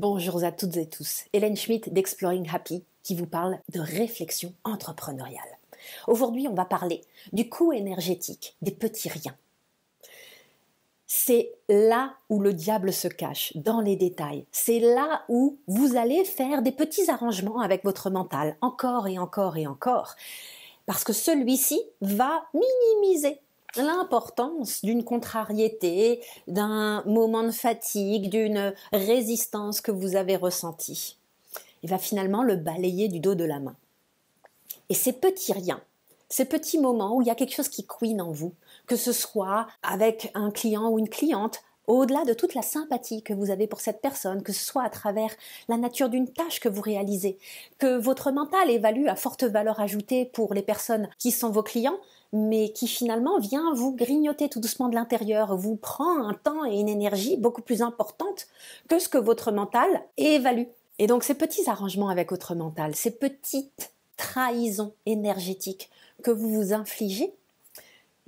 Bonjour à toutes et tous, Hélène Schmidt d'Exploring Happy qui vous parle de réflexion entrepreneuriale. Aujourd'hui, on va parler du coût énergétique des petits riens. C'est là où le diable se cache, dans les détails. C'est là où vous allez faire des petits arrangements avec votre mental, encore et encore et encore, parce que celui-ci va minimiser l'importance d'une contrariété, d'un moment de fatigue, d'une résistance que vous avez ressentie. Il va finalement le balayer du dos de la main. Et ces petits riens, ces petits moments où il y a quelque chose qui couine en vous, que ce soit avec un client ou une cliente, au-delà de toute la sympathie que vous avez pour cette personne, que ce soit à travers la nature d'une tâche que vous réalisez, que votre mental évalue à forte valeur ajoutée pour les personnes qui sont vos clients, mais qui finalement vient vous grignoter tout doucement de l'intérieur, vous prend un temps et une énergie beaucoup plus importante que ce que votre mental évalue. Et donc ces petits arrangements avec votre mental, ces petites trahisons énergétiques que vous vous infligez,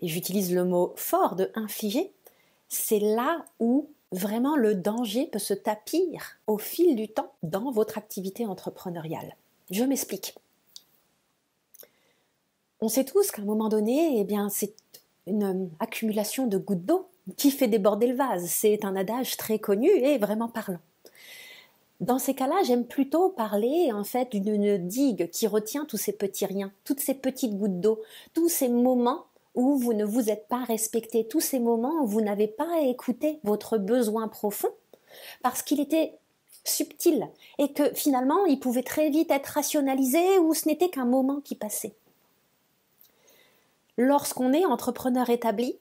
et j'utilise le mot fort de infliger, c'est là où vraiment le danger peut se tapir au fil du temps dans votre activité entrepreneuriale. Je m'explique. On sait tous qu'à un moment donné, c'est une accumulation de gouttes d'eau qui fait déborder le vase. C'est un adage très connu et vraiment parlant. Dans ces cas-là, j'aime plutôt parler en fait d'une digue qui retient tous ces petits riens, toutes ces petites gouttes d'eau, tous ces moments où vous ne vous êtes pas respecté, tous ces moments où vous n'avez pas écouté votre besoin profond parce qu'il était subtil et que finalement il pouvait très vite être rationalisé ou ce n'était qu'un moment qui passait. Lorsqu'on est entrepreneur établi,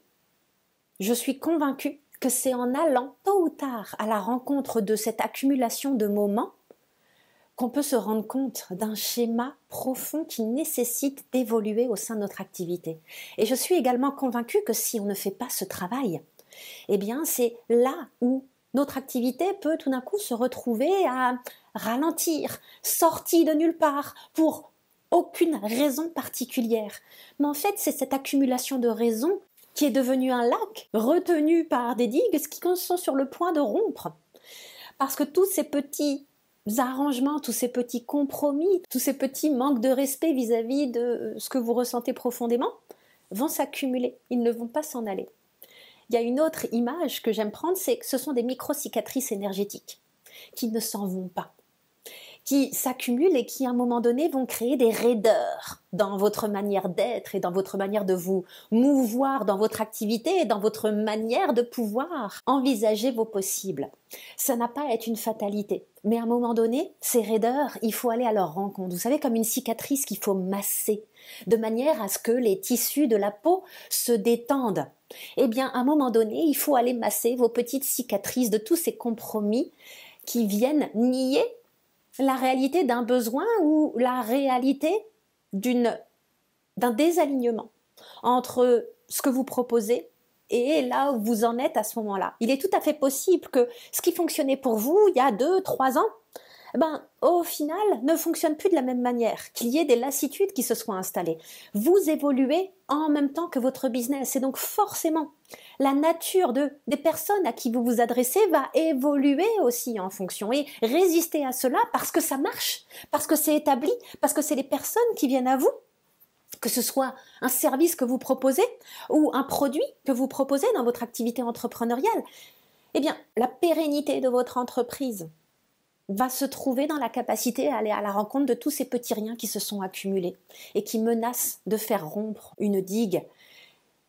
je suis convaincue que c'est en allant tôt ou tard à la rencontre de cette accumulation de moments qu'on peut se rendre compte d'un schéma profond qui nécessite d'évoluer au sein de notre activité. Et je suis également convaincue que si on ne fait pas ce travail, c'est là où notre activité peut tout d'un coup se retrouver à ralentir, sortie de nulle part, pour aucune raison particulière. Mais en fait, c'est cette accumulation de raisons qui est devenue un lac retenu par des digues qui sont sur le point de rompre. Parce que tous ces petits arrangements, tous ces petits compromis, tous ces petits manques de respect vis-à-vis de ce que vous ressentez profondément vont s'accumuler, ils ne vont pas s'en aller. Il y a une autre image que j'aime prendre, c'est que ce sont des micro-cicatrices énergétiques qui ne s'en vont pas, qui s'accumulent et qui à un moment donné vont créer des raideurs dans votre manière d'être et dans votre manière de vous mouvoir dans votre activité et dans votre manière de pouvoir envisager vos possibles. Ça n'a pas à être une fatalité, mais à un moment donné, ces raideurs, il faut aller à leur rencontre. Vous savez, comme une cicatrice qu'il faut masser, de manière à ce que les tissus de la peau se détendent. À un moment donné, il faut aller masser vos petites cicatrices de tous ces compromis qui viennent nier la réalité d'un besoin ou la réalité d'un désalignement entre ce que vous proposez et là où vous en êtes à ce moment-là. Il est tout à fait possible que ce qui fonctionnait pour vous il y a 2-3 ans, au final, ne fonctionne plus de la même manière, qu'il y ait des lassitudes qui se soient installées. Vous évoluez en même temps que votre business et donc forcément, la nature des personnes à qui vous vous adressez va évoluer aussi en fonction et résister à cela parce que ça marche, parce que c'est établi, parce que c'est les personnes qui viennent à vous, que ce soit un service que vous proposez ou un produit que vous proposez dans votre activité entrepreneuriale. La pérennité de votre entreprise va se trouver dans la capacité à aller à la rencontre de tous ces petits riens qui se sont accumulés et qui menacent de faire rompre une digue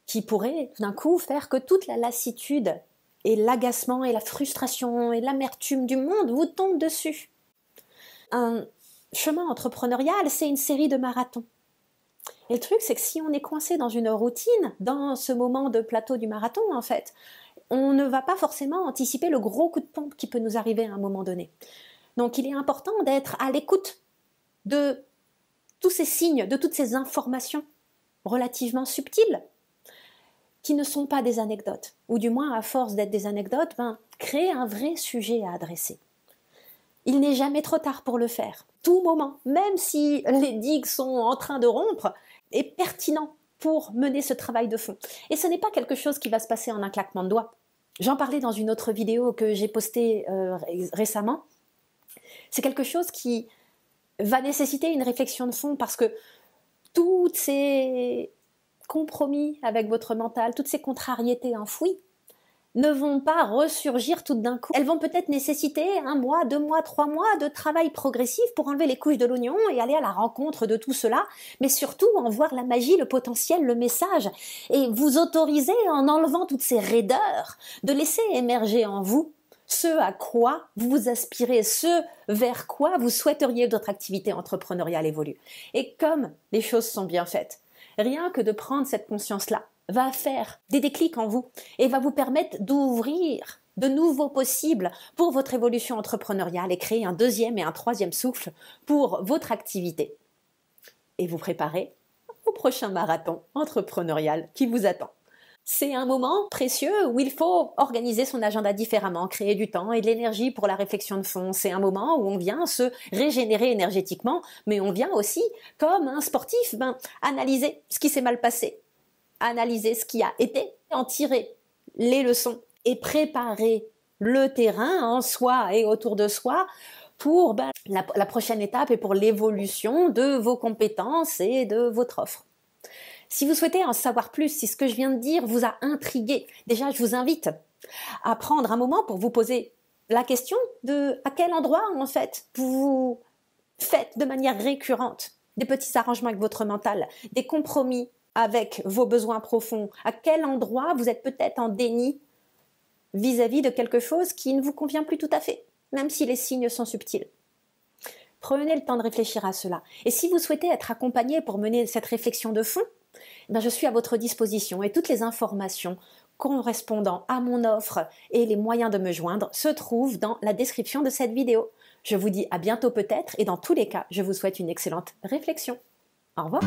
qui pourrait tout d'un coup faire que toute la lassitude et l'agacement et la frustration et l'amertume du monde vous tombent dessus. Un chemin entrepreneurial, c'est une série de marathons. Et le truc, c'est que si on est coincé dans une routine, dans ce moment de plateau du marathon, en fait, on ne va pas forcément anticiper le gros coup de pompe qui peut nous arriver à un moment donné. Donc, il est important d'être à l'écoute de tous ces signes, de toutes ces informations relativement subtiles qui ne sont pas des anecdotes, ou du moins à force d'être des anecdotes, créer un vrai sujet à adresser. Il n'est jamais trop tard pour le faire. Tout moment, même si les digues sont en train de rompre, est pertinent pour mener ce travail de fond. Et ce n'est pas quelque chose qui va se passer en un claquement de doigts. J'en parlais dans une autre vidéo que j'ai postée récemment. C'est quelque chose qui va nécessiter une réflexion de fond parce que tous ces compromis avec votre mental, toutes ces contrariétés enfouies, ne vont pas ressurgir tout d'un coup. Elles vont peut-être nécessiter 1 mois, 2 mois, 3 mois de travail progressif pour enlever les couches de l'oignon et aller à la rencontre de tout cela, mais surtout en voir la magie, le potentiel, le message, et vous autoriser, en enlevant toutes ces raideurs, de laisser émerger en vous ce à quoi vous aspirez, ce vers quoi vous souhaiteriez que votre activité entrepreneuriale évolue. Et comme les choses sont bien faites, rien que de prendre cette conscience-là, va faire des déclics en vous et va vous permettre d'ouvrir de nouveaux possibles pour votre évolution entrepreneuriale et créer un deuxième et un troisième souffle pour votre activité et vous préparer au prochain marathon entrepreneurial qui vous attend. C'est un moment précieux où il faut organiser son agenda différemment, créer du temps et de l'énergie pour la réflexion de fond. C'est un moment où on vient se régénérer énergétiquement, mais on vient aussi, comme un sportif, analyser ce qui s'est mal passé, analyser ce qui a été, en tirer les leçons et préparer le terrain en soi et autour de soi pour la prochaine étape et pour l'évolution de vos compétences et de votre offre. Si vous souhaitez en savoir plus, si ce que je viens de dire vous a intrigué, déjà je vous invite à prendre un moment pour vous poser la question de à quel endroit en fait vous faites de manière récurrente des petits arrangements avec votre mental, des compromis avec vos besoins profonds, à quel endroit vous êtes peut-être en déni vis-à-vis de quelque chose qui ne vous convient plus tout à fait, même si les signes sont subtils. Prenez le temps de réfléchir à cela. Et si vous souhaitez être accompagné pour mener cette réflexion de fond, je suis à votre disposition et toutes les informations correspondant à mon offre et les moyens de me joindre se trouvent dans la description de cette vidéo. Je vous dis à bientôt peut-être et dans tous les cas, je vous souhaite une excellente réflexion. Au revoir.